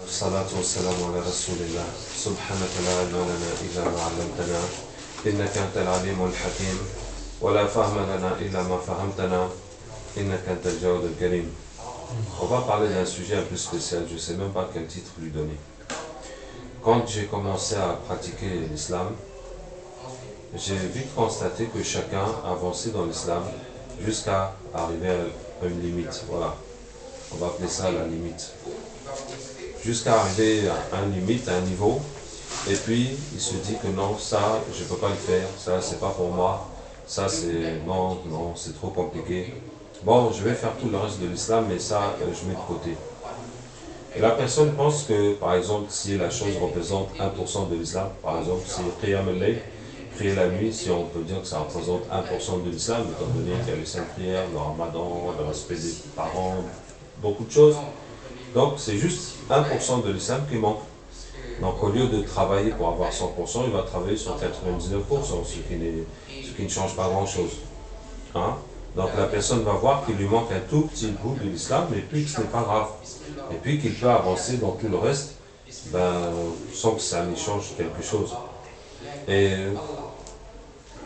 الصلاة والسلام على رسول الله سبحانك لا علم لنا إلا ما علمتنا إنك أنت العليم الحكيم ولا فهم لنا إلا ما فهمتنا إنك أنت الجواد الكريم. On va parler d'un sujet un peu spécial, je ne sais même pas quel titre lui donner. Quand j'ai commencé à pratiquer l'islam, j'ai vite constaté que chacun avançait dans l'islam jusqu'à arriver à une limite. Voilà, on va appeler ça la limite. Jusqu'à arriver à une limite, à un niveau, et puis il se dit que non, ça je ne peux pas le faire, ça c'est pas pour moi, ça c'est non, c'est trop compliqué. Bon, je vais faire tout le reste de l'islam, mais ça je mets de côté. Et la personne pense que, par exemple, si la chose représente 1% de l'islam, par exemple, si Qiyam al-Layl, prier la nuit, si on peut dire que ça représente 1% de l'islam, étant donné qu'il y a les 5 prières, le ramadan, le respect des parents, beaucoup de choses. Donc c'est juste 1% de l'islam qui manque. Donc au lieu de travailler pour avoir 100%, il va travailler sur 99%, ce qui ne change pas grand-chose. Hein? Donc la personne va voir qu'il lui manque un tout petit bout de l'islam, et puis que ce n'est pas grave. Et puis qu'il peut avancer dans tout le reste, sans que ça lui change quelque chose. Et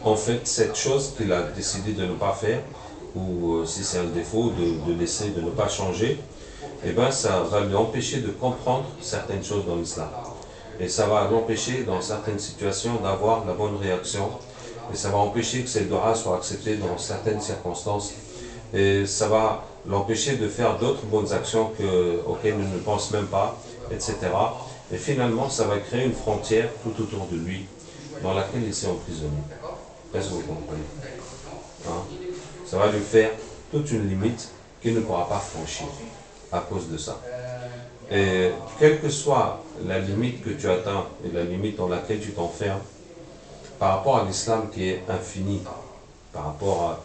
en fait, cette chose qu'il a décidé de ne pas faire, ou si c'est un défaut, de laisser, de ne pas changer, eh bien ça va lui empêcher de comprendre certaines choses dans l'islam. Et ça va l'empêcher dans certaines situations d'avoir la bonne réaction. Et ça va empêcher que cette dua soit acceptée dans certaines circonstances. Et ça va l'empêcher de faire d'autres bonnes actions auxquelles il ne pense même pas, etc. Et finalement, ça va créer une frontière tout autour de lui, dans laquelle il s'est emprisonné. Est-ce que vous comprenez? Hein? Ça va lui faire toute une limite qu'il ne pourra pas franchir à cause de ça. Et quelle que soit la limite que tu atteins et la limite dans laquelle tu t'enfermes, par rapport à l'islam qui est infini, par rapport à,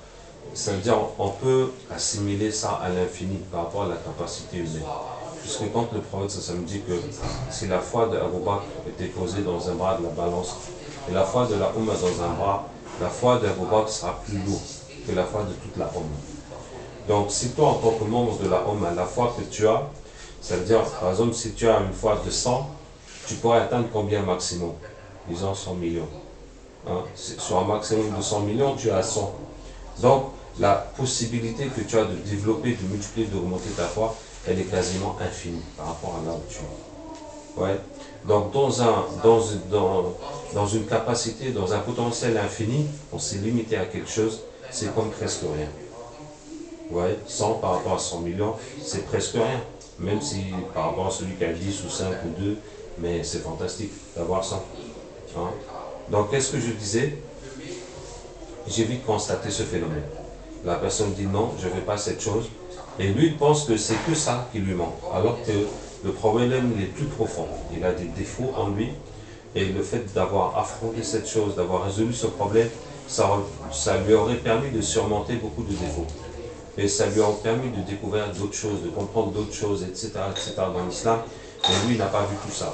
ça veut dire on peut assimiler ça à l'infini par rapport à la capacité humaine. Puisque quand le prophète ça me dit que si la foi d'Abu Bakr était posée dans un bras de la balance et la foi de la Ummah dans un bras, la foi d'Abu Bakr sera plus lourde que la foi de toute la Ummah. Donc si toi en tant que membre de la Ummah, la foi que tu as, ça veut dire par exemple si tu as une foi de 100, tu pourrais atteindre combien maximum? Disons 100 millions. Hein? Sur un maximum de 100 millions, tu as 100. Donc la possibilité que tu as de développer, de multiplier, d'augmenter ta foi, elle est quasiment infinie par rapport à là où tu es. Ouais. Donc dans une capacité, dans un potentiel infini, on s'est limité à quelque chose, c'est comme presque rien. Ouais, 100 par rapport à 100 millions, c'est presque rien. Même si par rapport à celui qui a 10 ou 5 ou 2, mais c'est fantastique d'avoir ça. Hein? Donc qu'est-ce que je disais? J'ai vite constaté ce phénomène. La personne dit non, je ne veux pas cette chose. Et lui, il pense que c'est que ça qui lui manque. Alors que le problème, il est plus profond. Il a des défauts en lui. Et le fait d'avoir affronté cette chose, d'avoir résolu ce problème, ça lui aurait permis de surmonter beaucoup de défauts. Et ça lui a permis de découvrir d'autres choses, de comprendre d'autres choses, etc., etc. dans l'islam. Mais lui, il n'a pas vu tout ça.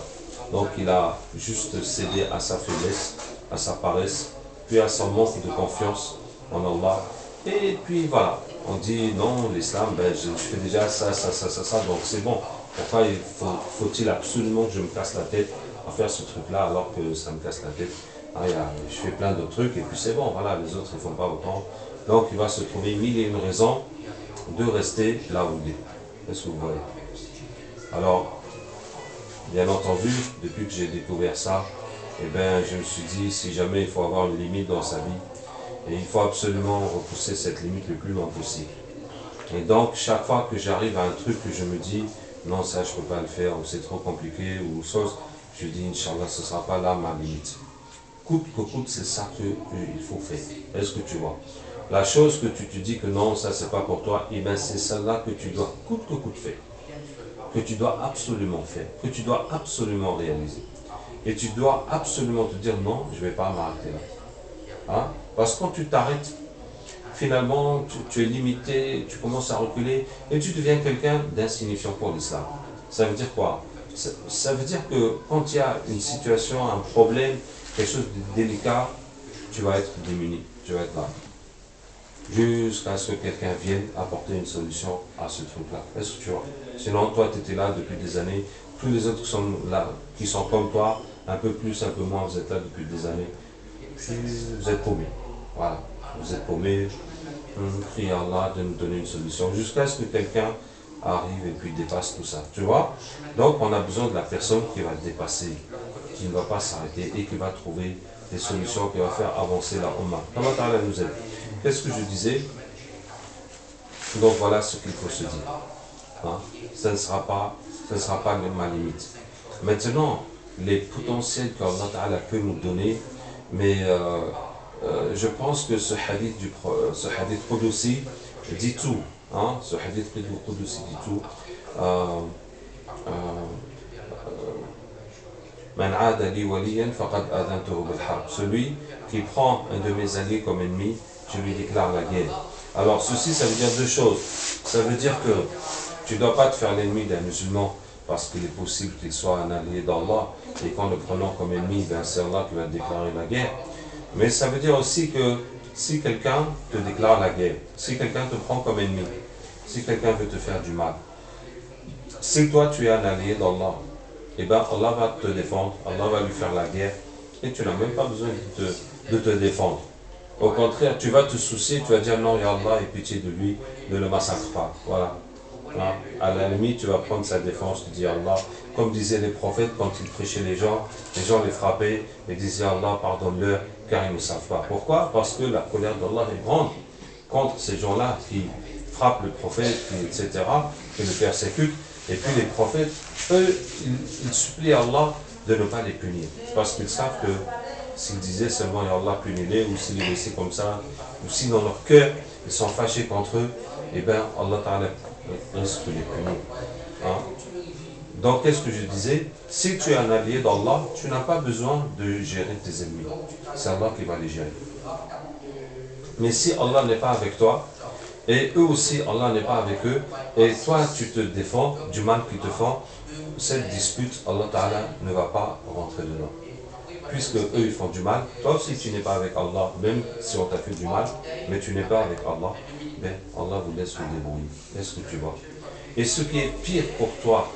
Donc il a juste cédé à sa faiblesse, à sa paresse, puis à son manque de confiance en Allah. Et puis voilà, on dit non, l'islam, je fais déjà ça, donc c'est bon. Pourquoi faut-il absolument que je me casse la tête à faire ce truc-là alors que ça me casse la tête? Je fais plein d'autres trucs et puis c'est bon, voilà, les autres ils ne font pas autant. Donc il va se trouver mille et une raisons de rester là où il est. Est-ce que vous voyez? Alors, bien entendu, depuis que j'ai découvert ça, je me suis dit, si jamais il faut avoir une limite dans sa vie, et il faut absolument repousser cette limite le plus loin possible. Et donc, chaque fois que j'arrive à un truc que je me dis, non, ça je ne peux pas le faire, ou c'est trop compliqué, ou chose, je dis, Inch'Allah, ce ne sera pas là ma limite. Coûte que coûte, c'est ça qu'il faut faire. Est-ce que tu vois? La chose que tu te dis que non, ça c'est pas pour toi, c'est celle-là que tu dois coûte que coûte faire. Que tu dois absolument faire, que tu dois absolument réaliser. Et tu dois absolument te dire non, je ne vais pas m'arrêter là. Hein? Parce que quand tu t'arrêtes, finalement, tu es limité, tu commences à reculer et tu deviens quelqu'un d'insignifiant pour l'islam. Ça veut dire quoi? Ça veut dire que quand il y a une situation, un problème, quelque chose de délicat, tu vas être démuni, tu vas être là. Jusqu'à ce que quelqu'un vienne apporter une solution à ce truc-là. Est-ce que tu vois? Sinon, toi, tu étais là depuis des années, tous les autres qui sont là, qui sont comme toi, un peu plus, un peu moins, vous êtes là depuis des années, puis vous êtes paumés. Voilà, vous êtes paumés, priez Allah de nous donner une solution, jusqu'à ce que quelqu'un arrive et puis dépasse tout ça, tu vois. Donc on a besoin de la personne qui va dépasser, qui ne va pas s'arrêter et qui va trouver des solutions qui vont faire avancer la Ummah. Allah Ta'ala nous aide. Qu'est-ce que je disais? Donc voilà ce qu'il faut se dire. Hein? Ça ne sera pas ma limite. Maintenant, les potentiels qu'Allah Ta'ala peut nous donner, mais je pense que ce hadith Qudsi dit tout. Hein? Ce hadith Qudsi dit tout. Celui qui prend un de mes alliés comme ennemi, je lui déclare la guerre. Alors ceci, ça veut dire deux choses. Ça veut dire que tu ne dois pas te faire l'ennemi d'un musulman parce qu'il est possible qu'il soit un allié d'Allah et qu'en le prenant comme ennemi, c'est Allah qui va déclarer la guerre. Mais ça veut dire aussi que si quelqu'un te déclare la guerre, si quelqu'un te prend comme ennemi, si quelqu'un veut te faire du mal, si toi tu es un allié d'Allah, eh bien Allah va te défendre, Allah va lui faire la guerre et tu n'as même pas besoin de te défendre. Au contraire, tu vas te soucier, tu vas dire non, ya Allah, aie pitié de lui, ne le massacre pas. Voilà. À la limite, tu vas prendre sa défense, tu dis Allah, comme disaient les prophètes quand ils prêchaient les gens les frappaient et disaient Allah, pardonne-leur car ils ne savent pas. Pourquoi? Parce que la colère d'Allah est grande contre ces gens-là qui frappent le prophète, etc., qui le persécutent. Et puis les prophètes, eux, ils supplient Allah de ne pas les punir. Parce qu'ils savent que s'ils disaient seulement ya Allah, punis-les, ou s'ils les laissaient comme ça, ou si dans leur cœur ils sont fâchés contre eux, eh bien Allah Ta'ala risque de les punir. Hein? Donc qu'est-ce que je disais? Si tu es un allié d'Allah, tu n'as pas besoin de gérer tes ennemis. C'est Allah qui va les gérer. Mais si Allah n'est pas avec toi, et eux aussi Allah n'est pas avec eux, et toi tu te défends du mal qu'ils te font, cette dispute, Allah Ta'ala ne va pas rentrer dedans. Puisque eux ils font du mal, toi aussi tu n'es pas avec Allah, même si on t'a fait du mal, mais tu n'es pas avec Allah, ben Allah vous laisse vous débrouiller. Est-ce que tu vois? Et ce qui est pire pour toi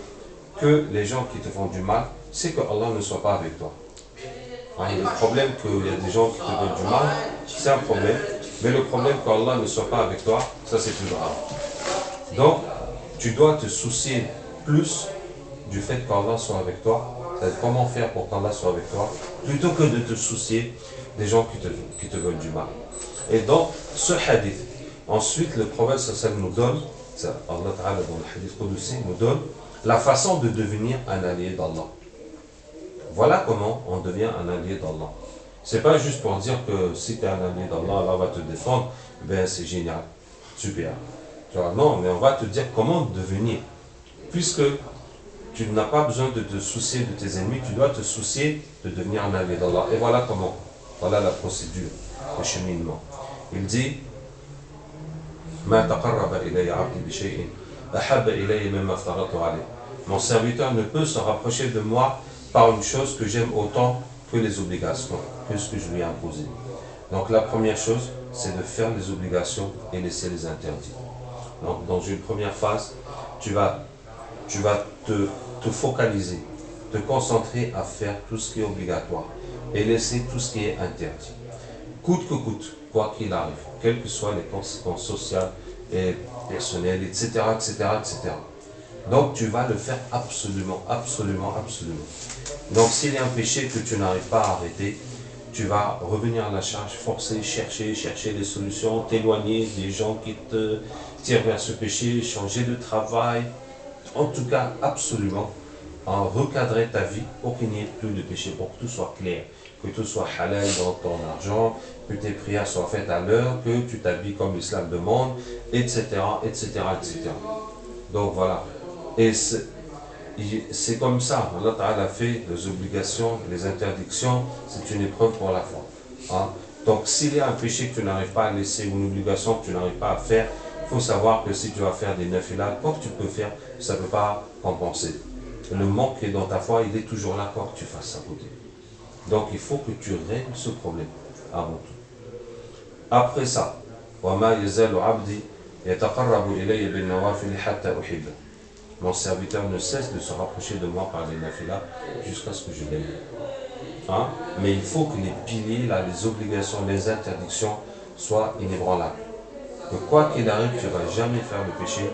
que les gens qui te font du mal, c'est que Allah ne soit pas avec toi. Hein, le problème qu'il y a des gens qui te font du mal, c'est un problème, mais le problème qu'Allah ne soit pas avec toi, ça c'est plus grave. Donc, tu dois te soucier plus du fait qu'Allah soit avec toi, c'est-à-dire comment faire pour qu'Allah soit avec toi, plutôt que de te soucier des gens qui te veulent du mal. Et donc, ce hadith, ensuite le prophète sallallahu nous donne, Allah Ta'ala dans le hadith Qudsi nous donne la façon de devenir un allié d'Allah. Voilà comment on devient un allié d'Allah. C'est pas juste pour dire que si tu es un allié d'Allah, Allah va te défendre, ben c'est génial, super. Tu vois, non, mais on va te dire comment devenir. Puisque tu n'as pas besoin de te soucier de tes ennemis, tu dois te soucier de devenir un allié d'Allah. Et voilà comment, voilà la procédure, le cheminement. Il dit mon serviteur ne peut se rapprocher de moi par une chose que j'aime autant que les obligations, que ce que je lui ai imposé. Donc la première chose, c'est de faire les obligations et laisser les interdits. Donc dans une première phase, tu vas te focaliser, te concentrer à faire tout ce qui est obligatoire et laisser tout ce qui est interdit. Coûte que coûte, quoi qu'il arrive, quelles que soient les conséquences sociales et personnelles, etc., etc., etc. Donc tu vas le faire absolument, absolument, absolument. Donc s'il y a un péché que tu n'arrives pas à arrêter, tu vas revenir à la charge, forcer, chercher les solutions, t'éloigner des gens qui te tirent vers ce péché, changer de travail, en tout cas absolument, recadrer ta vie pour qu'il n'y ait plus de péché, pour que tout soit clair, que tout soit halal dans ton argent, que tes prières soient faites à l'heure, que tu t'habilles comme l'islam demande, etc., etc., etc. Donc voilà. Et c'est comme ça, Allah Ta'ala fait les obligations, les interdictions, c'est une épreuve pour la foi. Hein? Donc s'il y a un péché que tu n'arrives pas à laisser, ou une obligation que tu n'arrives pas à faire, il faut savoir que si tu vas faire des nafilas, quoi que tu peux faire, ça ne peut pas compenser. Le manque qui est dans ta foi, il est toujours là, quoi que tu fasses à côté. Donc il faut que tu règles ce problème avant tout. Après ça, وَمَا يَزَالُ عَبْدِي يَتَقَرَّبُ إِلَيَّ بِالنَّوَافِلِ حَتَّى أُحِبَّهُ. mon serviteur ne cesse de se rapprocher de moi par les nafilas jusqu'à ce que je l'aime. Hein? Mais il faut que les piliers, là, les obligations, les interdictions soient inébranlables. Que quoi qu'il arrive, tu ne vas jamais faire le péché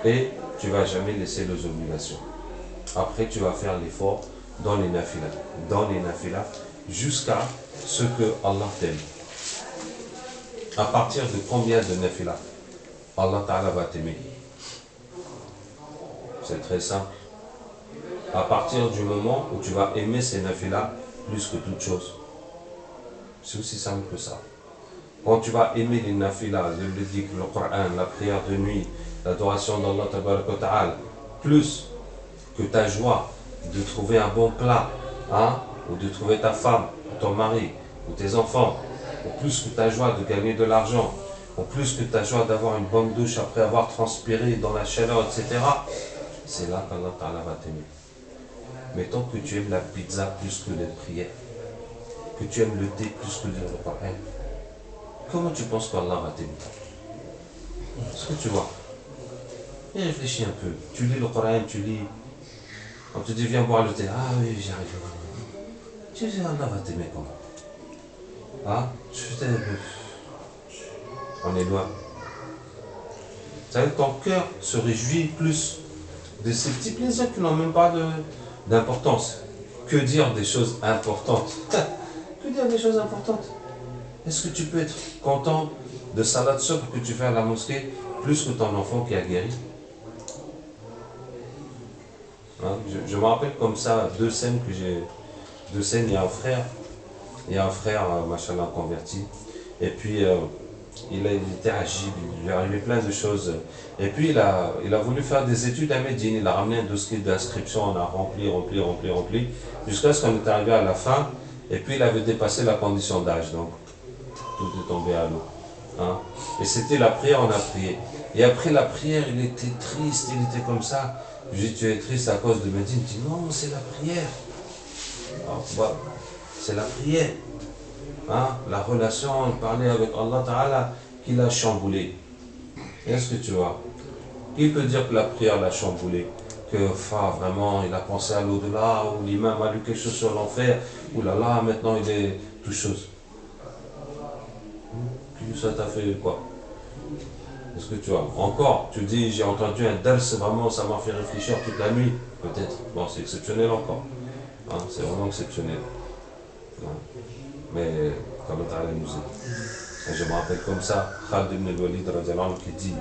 et tu ne vas jamais laisser les obligations. Après, tu vas faire l'effort dans les nafilas, jusqu'à ce que Allah t'aime. À partir de combien de nafilas Allah Ta'ala va t'aimer? C'est très simple. À partir du moment où tu vas aimer ces nafilas plus que toute chose. C'est aussi simple que ça. Quand tu vas aimer les nafilas, le dhikr, le Coran, la prière de nuit, l'adoration d'Allah Ta'ala, plus que ta joie de trouver un bon plat, hein, ou de trouver ta femme, ou ton mari, ou tes enfants, ou plus que ta joie de gagner de l'argent, ou plus que ta joie d'avoir une bonne douche après avoir transpiré dans la chaleur, etc., c'est là qu'Allah Ta'ala va t'aimer. Mettons que tu aimes la pizza plus que les prières, que tu aimes le thé plus que le Coran. Comment tu penses qu'Allah va t'aimer? Est-ce que tu vois? Et réfléchis un peu. Tu lis le Coran, tu lis. Quand tu dis viens boire le thé, ah oui, j'arrive. Tu dis Allah va t'aimer comment? Ah, on est loin. Ça veut dire que ton cœur se réjouit plus de ces petits plaisirs qui n'ont même pas d'importance. Que dire des choses importantes? Que dire des choses importantes? Est-ce que tu peux être content de salade sobre que tu fais à la mosquée plus que ton enfant qui a guéri? Hein? Je me rappelle comme ça deux scènes, il y a un frère, machallah, converti, et puis il était agile, il lui arrivait plein de choses, et puis il a voulu faire des études à Médine, il a ramené un dossier d'inscription, on a rempli, jusqu'à ce qu'on est arrivé à la fin, et puis il avait dépassé la condition d'âge, donc tout est tombé à l'eau. Hein? Et c'était la prière, on a prié. Et après la prière, il était triste, il était comme ça. Je dis, tu es triste à cause de Médine? Il dit, non, c'est la prière. Alors, voilà, c'est la prière. Hein? La relation, parler avec Allah Ta'ala, qui l'a chamboulé. Est-ce que tu vois? Qui peut dire que la prière l'a chamboulé? Que vraiment, il a pensé à l'au-delà, ou l'imam a lu quelque chose sur l'enfer, ou là là, maintenant il est toute chose. Ça t'a fait quoi? Est-ce que tu vois? Encore, tu dis, j'ai entendu un dars, vraiment, ça m'a fait réfléchir toute la nuit. Peut-être. Bon, c'est exceptionnel encore. Hein, c'est vraiment exceptionnel. Hein. Mais, comme Allah nous dit. Je me rappelle comme ça, Khalid ibn al-Walid qui dit,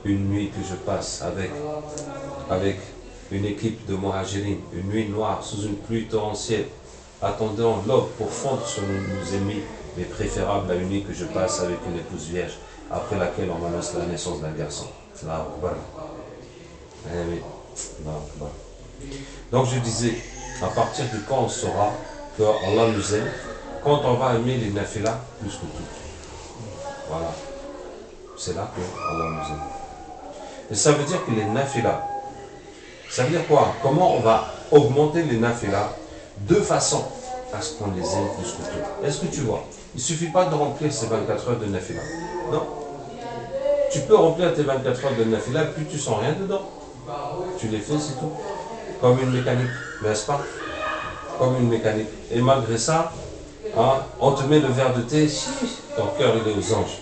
une nuit que je passe avec une équipe de Muhajirin, une nuit noire sous une pluie torrentielle, attendant l'aube pour fondre sur nos ennemis, mais préférable à une nuit que je passe avec une épouse vierge, après laquelle on annonce la naissance d'un garçon. Donc je disais, à partir de quand on saura que Allah nous aime, quand on va aimer les nafilas plus que tout. Voilà. C'est là que Allah nous aime. Et ça veut dire que les nafilas, ça veut dire quoi? Comment on va augmenter les nafilas? Deux façons à ce qu'on les aime plus que tout. Est-ce que tu vois? Il ne suffit pas de remplir ces 24 heures de nafila. Non. Tu peux remplir tes 24 heures de nafila, puis tu ne sens rien dedans. Tu les fais, c'est tout. Comme une mécanique, n'est-ce pas? Comme une mécanique. Et malgré ça, hein, on te met le verre de thé, ton cœur il est aux anges.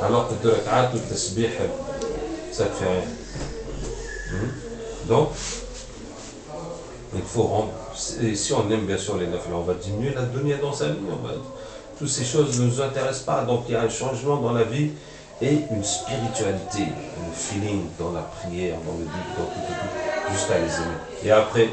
Alors que de rak'at ou de tasbih, ça ne te fait rien. Donc, il faut rendre. Et si on aime bien sûr les nafila, on va diminuer la dunya dans sa vie. Toutes ces choses ne nous intéressent pas. Donc il y a un changement dans la vie et une spiritualité, un feeling dans la prière, dans le but, dans tout, jusqu'à les aimer. Et après,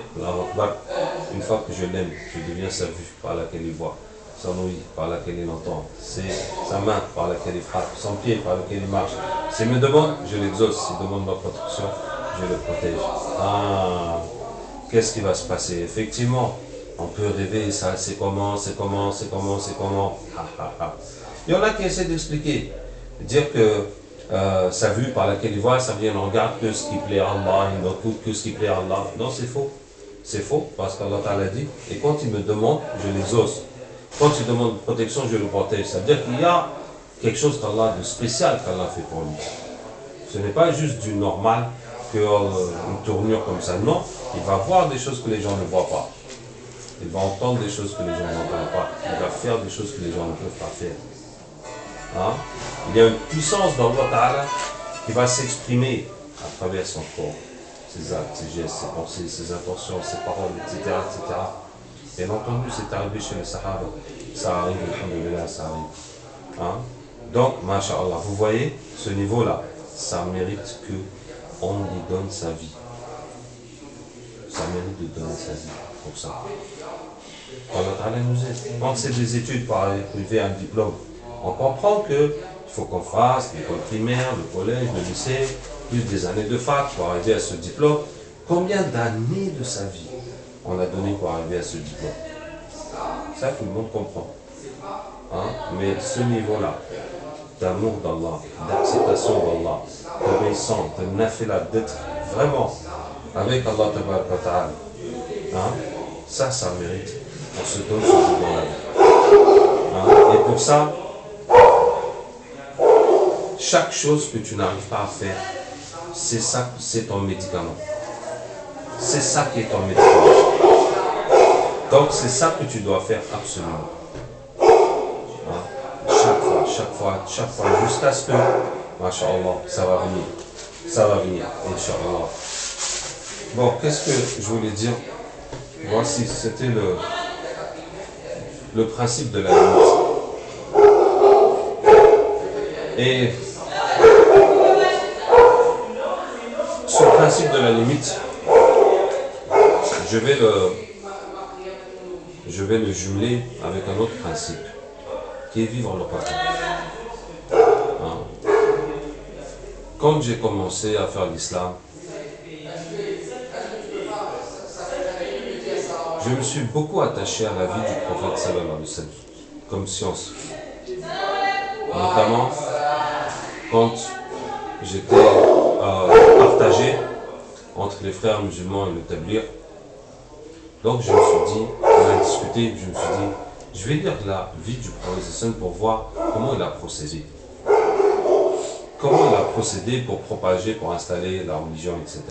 une fois que je l'aime, je deviens sa vue par laquelle il voit, son ouïe par laquelle il entend, sa main par laquelle il frappe, son pied par lequel il marche. S'il me demande, je l'exauce. S'il demande ma protection, je le protège. Ah, qu'est-ce qui va se passer? Effectivement, on peut rêver, ça c'est comment. Il y en a qui essaient d'expliquer, dire que sa vue par laquelle il voit, ça vient, ne regarde que ce qui plaît à Allah, il n'écoute que ce qui plaît à Allah. Non, c'est faux. C'est faux, parce qu'Allah Ta'ala dit, et quand il me demande, je l'exauce. Quand il demande protection, je le protège. Ça veut dire qu'il y a quelque chose de spécial qu'Allah fait pour lui. Ce n'est pas juste du normal une tournure comme ça. Non, il va voir des choses que les gens ne voient pas. Il va entendre des choses que les gens n'entendent pas. Il va faire des choses que les gens ne peuvent pas faire. Hein? Il y a une puissance dans Allah Ta'ala qui va s'exprimer à travers son corps, ses actes, ses gestes, ses pensées, ses intentions, ses paroles, etc. etc. Bien entendu, c'est arrivé chez les Sahaba. Ça arrive, alhamdoulilah, ça arrive. Hein? Donc, masha'Allah, vous voyez, ce niveau-là, ça mérite qu'on lui donne sa vie. Ça mérite de donner sa vie pour ça. Allah nous aide. Quand c'est des études pour arriver à un diplôme, on comprend qu'il faut qu'on fasse l'école primaire, le collège, le lycée, plus des années de fac pour arriver à ce diplôme. Combien d'années de sa vie on a donné pour arriver à ce diplôme? Ça, tout le monde comprend. Hein? Mais ce niveau-là, d'amour d'Allah, d'acceptation d'Allah, d'obéissance, de nafila, d'être vraiment avec Allah Ta'ala, hein? Ça mérite. On se donne ce jour dans la vie. Hein? Et pour ça, chaque chose que tu n'arrives pas à faire, c'est ça, c'est ton médicament. C'est ça qui est ton médicament. Donc c'est ça que tu dois faire absolument. Hein? Chaque fois, jusqu'à ce que, masha'Allah, ça va venir, Inch'Allah. Bon, qu'est-ce que je voulais dire? Voici, c'était le principe de la limite. Et ce principe de la limite, je vais le jumeler avec un autre principe, qui est vivre le Coran. Hein? Quand j'ai commencé à faire l'islam, je me suis beaucoup attaché à la vie du prophète sallallahu alayhi wa sallam, comme science. Notamment quand j'étais partagé entre les frères musulmans et le tablier. Donc je me suis dit, on a discuté, je me suis dit, je vais lire la vie du prophète pour voir comment il a procédé. Comment il a procédé pour propager, pour installer la religion, etc.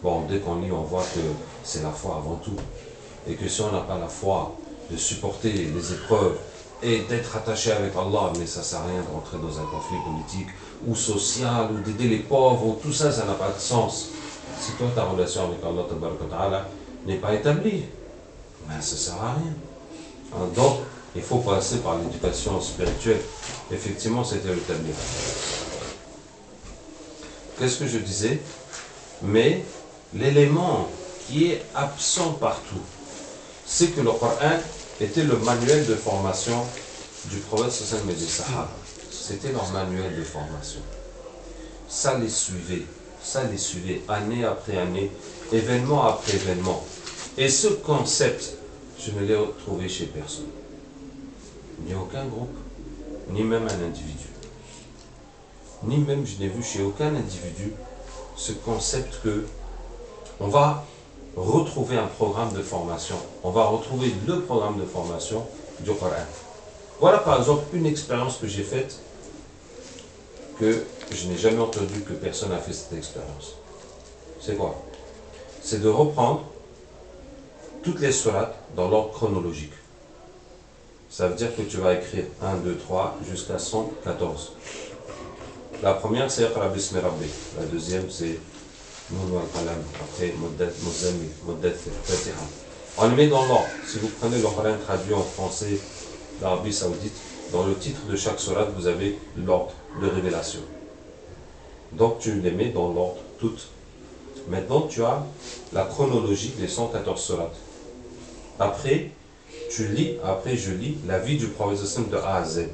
Bon, dès qu'on lit, on voit que c'est la foi avant tout. Et que si on n'a pas la foi de supporter les épreuves et d'être attaché avec Allah, mais ça ne sert à rien de rentrer dans un conflit politique ou social ou d'aider les pauvres, ou tout ça, ça n'a pas de sens. Si toi, ta relation avec Allah n'est pas établie, ben, ça ne sert à rien. Hein, donc, il faut passer par l'éducation spirituelle. Effectivement, c'était le tablier. Qu'est-ce que je disais? Mais l'élément qui est absent partout, c'est que le Coran était le manuel de formation du prophète sallallahu alayhi wa sallam. C'était leur manuel de formation. Ça les suivait année après année, événement après événement. Et ce concept, je ne l'ai retrouvé chez personne. Ni aucun groupe, ni même un individu. Ni même je n'ai vu chez aucun individu ce concept que on va retrouver un programme de formation. On va retrouver le programme de formation du Coran. Voilà par exemple une expérience que j'ai faite que je n'ai jamais entendu que personne n'a fait cette expérience. C'est quoi? C'est de reprendre toutes les sourates dans l'ordre chronologique. Ça veut dire que tu vas écrire 1, 2, 3 jusqu'à 114. La première c'est Iqra bismi Rabbi. La deuxième c'est Nun wal Qalam. Après Muddathir, Fatiha. On le met dans l'ordre. Si vous prenez le Coran traduit en français d'Arabie Saoudite, dans le titre de chaque sourate, vous avez l'ordre de révélation. Donc tu les mets dans l'ordre toutes. Maintenant tu as la chronologie des 114 sourates. Après, je lis la vie du prophète de A à Z.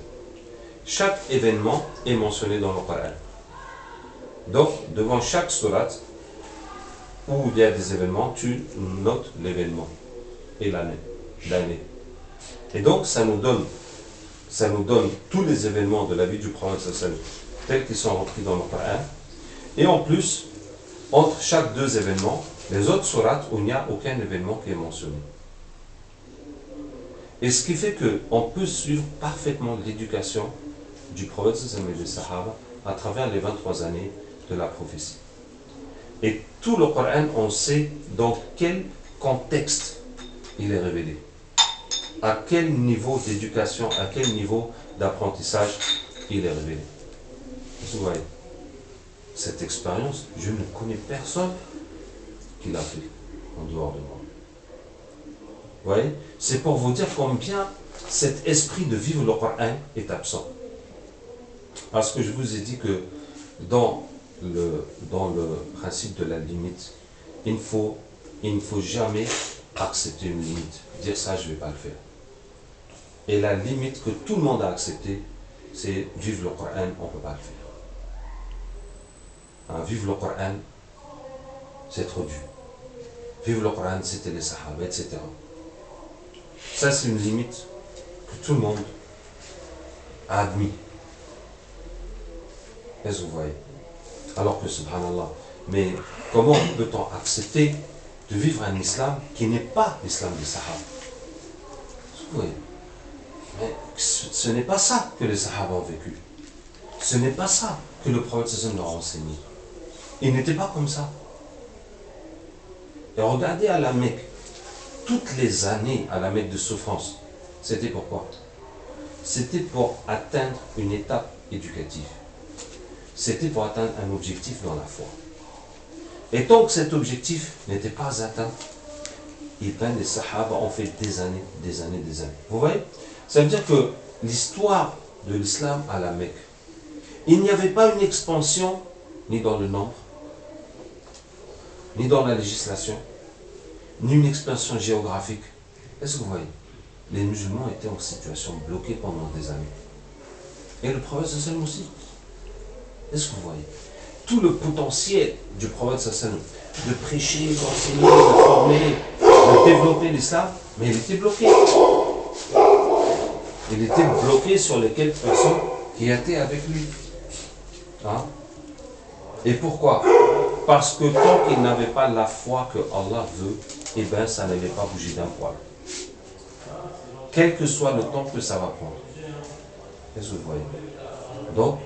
Chaque événement est mentionné dans le Coran. Donc, devant chaque sourate où il y a des événements, tu notes l'événement et l'année. Et donc, ça nous donne tous les événements de la vie du prophète tels qu'ils sont repris dans le Coran. Et en plus, entre chaque deux événements, les autres sourates où il n'y a aucun événement qui est mentionné. Et ce qui fait qu'on peut suivre parfaitement l'éducation du prophète et des Sahaba à travers les 23 années de la prophétie. Et tout le Coran, on sait dans quel contexte il est révélé. À quel niveau d'éducation, à quel niveau d'apprentissage il est révélé. Vous voyez, cette expérience, je ne connais personne qui l'a fait en dehors de moi. Vous voyez, c'est pour vous dire combien cet esprit de vivre le Coran est absent. Parce que je vous ai dit que dans le principe de la limite, il ne faut jamais accepter une limite. Dire ça, je ne vais pas le faire. Et la limite que tout le monde a acceptée, c'est vivre le Coran, on ne peut pas le faire. Hein, vivre le Coran, c'est trop dur. Vivre le Coran, c'était les Sahaba, etc. Ça, c'est une limite que tout le monde a admis. Est-ce que vous voyez? Alors que, subhanallah, mais comment peut-on accepter de vivre un islam qui n'est pas l'islam des Sahaba? Vous voyez? Mais ce n'est pas ça que les Sahaba ont vécu. Ce n'est pas ça que le prophète leur a enseigné. Il n'était pas comme ça. Et regardez à la Mecque, toutes les années à la Mecque de souffrance, c'était pourquoi? C'était pour atteindre une étape éducative. C'était pour atteindre un objectif dans la foi. Et tant que cet objectif n'était pas atteint, les Sahaba ont fait des années. Vous voyez? Ça veut dire que l'histoire de l'islam à la Mecque, il n'y avait pas une expansion ni dans le nombre, ni dans la législation, ni une expansion géographique. Est-ce que vous voyez? Les musulmans étaient en situation bloquée pendant des années. Et le prophète sallam aussi. Est-ce que vous voyez? Tout le potentiel du prophète sallam de prêcher, d'enseigner, de former, de développer l'islam, mais il était bloqué. Il était bloqué sur les quelques personnes qui étaient avec lui. Hein? Et pourquoi? Parce que tant qu'il n'avait pas la foi que Allah veut, eh bien ça n'allait pas bouger d'un poil. Quel que soit le temps que ça va prendre. Est-ce que vous voyez? Donc,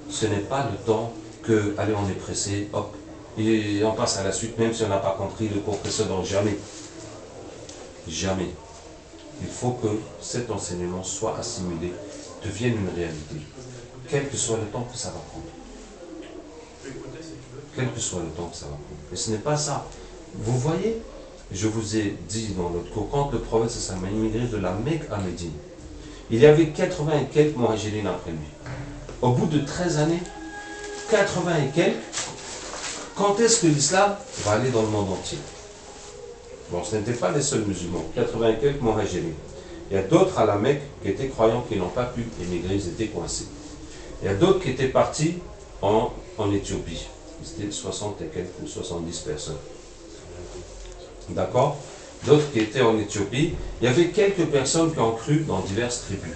ce n'est pas le temps que, allez, on est pressé, hop, et on passe à la suite, même si on n'a pas compris le cours précédent. Jamais. Jamais. Il faut que cet enseignement soit assimilé, devienne une réalité. Quel que soit le temps que ça va prendre. Quel que soit le temps que ça va prendre. Et ce n'est pas ça. Vous voyez, je vous ai dit dans notre cours, quand le prophète a immigré de la Mecque à Médine, il y avait 80 et quelques muhajirines après lui. Au bout de 13 années, 80 et quelques, quand est-ce que l'islam va aller dans le monde entier? Bon, ce n'étaient pas les seuls musulmans, 80 et quelques muhajirines. Il y a d'autres à la Mecque qui étaient croyants qui n'ont pas pu émigrer, ils étaient coincés. Il y a d'autres qui étaient partis en Éthiopie. C'était 60 et quelques, 70 personnes. D'accord? D'autres qui étaient en Éthiopie. Il y avait quelques personnes qui ont cru dans diverses tribus.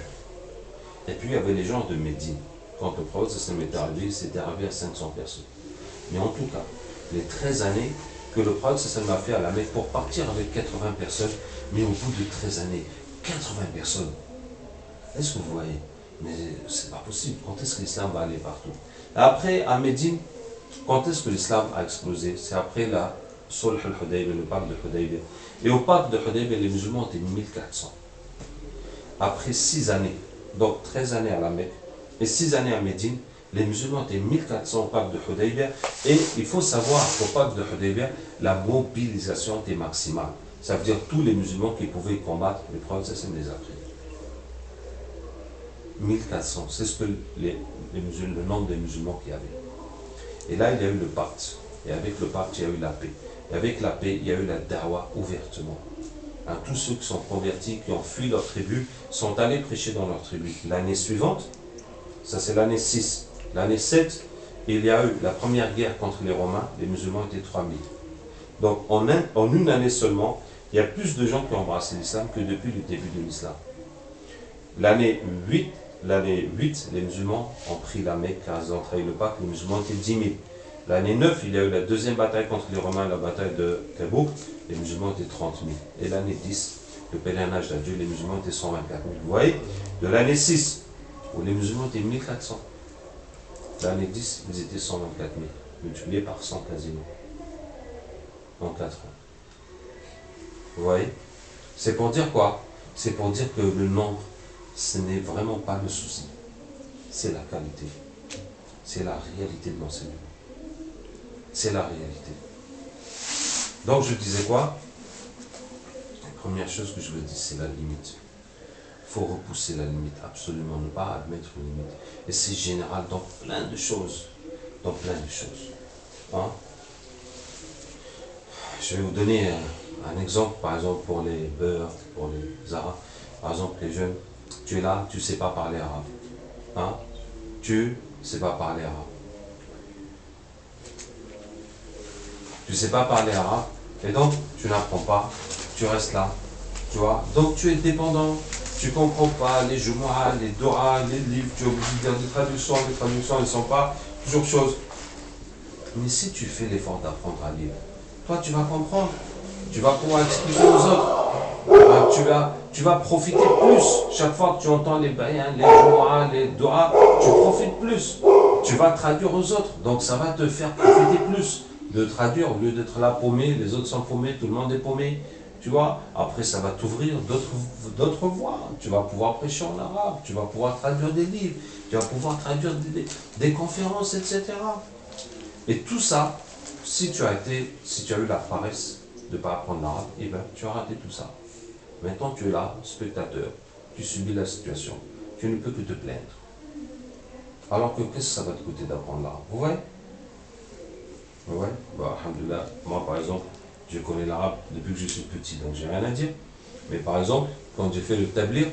Et puis il y avait les gens de Médine. Quand le prophète s'était arrivé, c'était arrivé à 500 personnes. Mais en tout cas, les 13 années que le prophète a fait à la Mecque pour partir avec 80 personnes, mais au bout de 13 années, 80 personnes. Est-ce que vous voyez? Mais c'est pas possible. Quand est-ce que l'islam va aller partout? Après, à Médine, quand est-ce que l'islam a explosé? C'est après la Sulh al-Hudaybiyah, le pacte de Hudaybiyah. Et au pacte de Hudaybiyah, les musulmans étaient 1400. Après 6 années, donc 13 années à la Mecque, et 6 années à Médine, les musulmans étaient 1400 au pacte de Hudaybiyah. Et il faut savoir qu'au pacte de Hudaybiyah, la mobilisation était maximale. Ça veut dire tous les musulmans qui pouvaient combattre, le prophète les a pris. 1400, c'est ce que le nombre de musulmans qu'il y avait. Et là, il y a eu le pacte. Et avec le pacte, il y a eu la paix. Et avec la paix, il y a eu la da'wah ouvertement. Hein, tous ceux qui sont convertis, qui ont fui leur tribu, sont allés prêcher dans leur tribu. L'année suivante, ça c'est l'année 6. L'année 7, il y a eu la première guerre contre les Romains, les musulmans étaient 3000. Donc en une année seulement, il y a plus de gens qui ont embrassé l'islam que depuis le début de l'islam. L'année 8, les musulmans ont pris la Mecque, car ils ont trahi le pacte, les musulmans étaient 10 000. L'année 9, il y a eu la deuxième bataille contre les Romains, la bataille de Tabouk, les musulmans étaient 30 000. Et l'année 10, le pèlerinage d'adieu, les musulmans étaient 124 000. Vous voyez, de l'année 6, où les musulmans étaient 1400, l'année 10, ils étaient 124 000, multipliés par 100 quasiment. en 4 ans. Vous voyez? C'est pour dire quoi? C'est pour dire que le nombre, ce n'est vraiment pas le souci. C'est la qualité. C'est la réalité de l'enseignement. C'est la réalité. Donc je disais quoi? La première chose que je veux dire, c'est la limite. Il faut repousser la limite, absolument, ne pas admettre une limite. Et c'est général dans plein de choses. Dans plein de choses. Hein? Je vais vous donner un exemple, par exemple, pour les beurs, pour les arabes. Par exemple, les jeunes, tu es là, tu ne sais pas parler arabe. Hein? Tu ne sais pas parler arabe. Tu ne sais pas parler arabe, et donc tu n'apprends pas, tu restes là. Tu vois? Donc tu es dépendant, tu ne comprends pas les jumu'ah, les do'a, les livres, tu es obligé de dire des traductions, les traductions ne sont pas toujours chose. Mais si tu fais l'effort d'apprendre à lire, toi tu vas comprendre, tu vas pouvoir expliquer aux autres. Tu vas profiter plus. Chaque fois que tu entends les bayans, les jumu'ah, les do'a, tu profites plus. Tu vas traduire aux autres, donc ça va te faire profiter plus de traduire au lieu d'être là paumé, les autres sont paumés, tout le monde est paumé. Tu vois, après ça va t'ouvrir d'autres voies. Tu vas pouvoir prêcher en arabe, tu vas pouvoir traduire des livres, tu vas pouvoir traduire des conférences, etc. Et tout ça, si tu as eu la paresse de ne pas apprendre l'arabe, eh bien, tu as raté tout ça. Maintenant, tu es là, spectateur, tu subis la situation, tu ne peux que te plaindre. Alors que qu'est-ce que ça va te coûter d'apprendre l'arabe? Vous voyez? Ouais, bah, alhamdoulilah, moi par exemple, je connais l'arabe depuis que je suis petit, donc j'ai rien à dire. Mais par exemple, quand j'ai fait le tablir,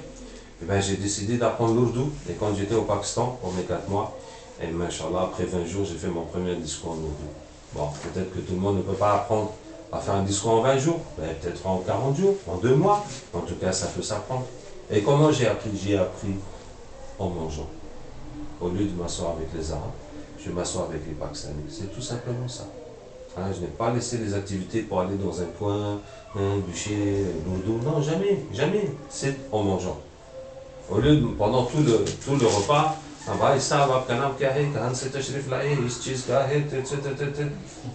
eh ben, j'ai décidé d'apprendre l'ourdou. Et quand j'étais au Pakistan, pour mes 4 mois, et machallah, après 20 jours, j'ai fait mon premier discours en ourdou. Bon, peut-être que tout le monde ne peut pas apprendre à faire un discours en 20 jours, ben, peut-être en 40 jours, en 2 mois. En tout cas, ça peut s'apprendre. Et comment j'ai appris? J'ai appris en mangeant. Au lieu de m'asseoir avec les Arabes, je m'assois avec les Pakistanais. C'est tout simplement ça. Hein, je n'ai pas laissé les activités pour aller dans un coin, bûcher, l'ourdou. Non, jamais, jamais. C'est en mangeant. Au lieu de, pendant tout le repas, et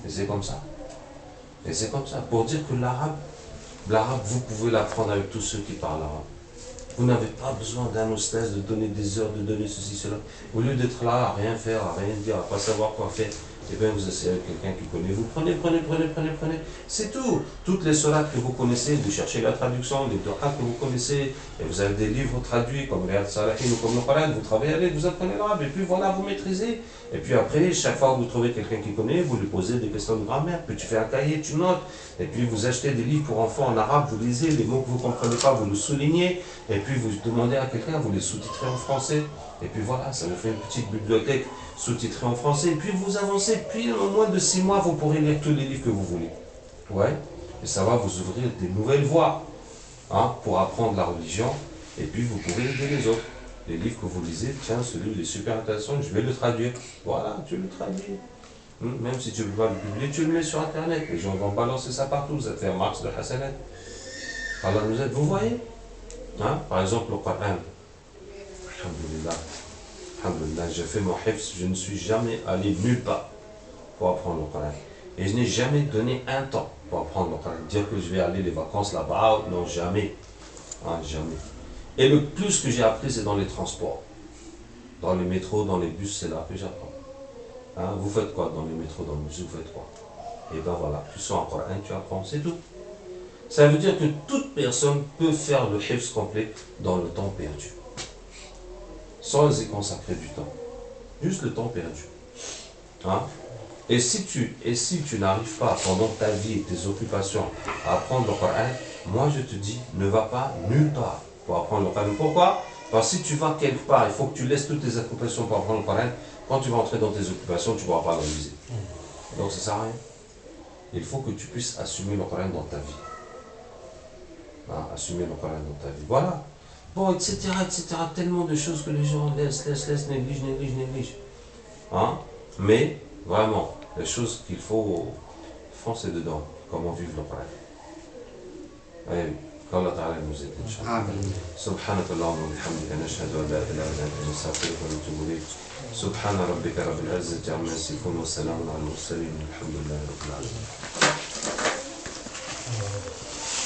c'est comme ça. Et c'est comme ça. Pour dire que l'arabe, vous pouvez l'apprendre avec tous ceux qui parlent arabe. Vous n'avez pas besoin d'un hostess de donner des heures, de donner ceci, cela. Au lieu d'être là, à rien faire, à rien dire, à ne pas savoir quoi faire, eh bien vous essayez avec quelqu'un qui connaît. Vous prenez. C'est tout. Toutes les sourates que vous connaissez, vous cherchez la traduction, les doigts que vous connaissez, et vous avez des livres traduits comme Riyad Salihin ou comme le Coran, vous travaillez avec, vous apprenez l'arabe, et puis voilà, vous maîtrisez. Et puis après, chaque fois que vous trouvez quelqu'un qui connaît, vous lui posez des questions de grammaire, puis tu fais un cahier, tu notes, et puis vous achetez des livres pour enfants en arabe, vous lisez, les mots que vous ne comprenez pas, vous le soulignez, et puis vous demandez à quelqu'un, vous les sous-titrez en français, et puis voilà, ça vous fait une petite bibliothèque sous-titrée en français, et puis vous avancez, puis en moins de 6 mois, vous pourrez lire tous les livres que vous voulez. Ouais, et ça va vous ouvrir des nouvelles voies, hein, pour apprendre la religion, et puis vous pourrez aider les autres. Les livres que vous lisez, tiens, celui-là est super intéressant, je vais le traduire. Voilà, tu le traduis. Même si tu ne veux pas le publier, tu le mets sur Internet. Les gens vont balancer ça partout, ça te fait un max de hasanat. Allah nous aide, vous voyez, hein? Par exemple, le Coran. Alhamdulillah, j'ai fait mon hifz, je ne suis jamais allé nulle part pour apprendre le Coran. Et je n'ai jamais donné un temps pour apprendre le Coran. Dire que je vais aller les vacances là-bas, non, jamais. Hein, jamais. Et le plus que j'ai appris, c'est dans les transports. Dans les métros, dans les bus, c'est là que j'apprends. Hein, vous faites quoi dans les métros, dans le bus, vous faites quoi? Et ben voilà, tu sors un Coran, tu apprends, c'est tout. Ça veut dire que toute personne peut faire le hifz complet dans le temps perdu. Sans y consacrer du temps. Juste le temps perdu. Hein? Et si tu n'arrives pas pendant ta vie et tes occupations à apprendre le Coran, moi je te dis, ne va pas nulle part pour apprendre le Coran. Pourquoi? Parce que si tu vas quelque part, il faut que tu laisses toutes tes occupations pour apprendre le Coran. Quand tu vas entrer dans tes occupations, tu ne pourras pas l'analyser. Donc ça ne sert à rien. Il faut que tu puisses assumer le Coran dans ta vie. Hein, assumer le Coran dans ta vie. Voilà. Bon, etc. Tellement de choses que les gens laissent, négligent. Hein? Mais, vraiment, les choses qu'il faut foncer dedans. Comment vivre le Coran. Oui, qu'Allah Ta'ala nous aide, Inch'Allah. Subhanak Allahumma wa bihamdika nashhadu an la ilaha illa anta nastaghfiruka wa natubu ilayk. Subhana rabbika rabbil izzati amma yasifun wa salamun ala al mursalin walhamdulillahi rabbil alamin.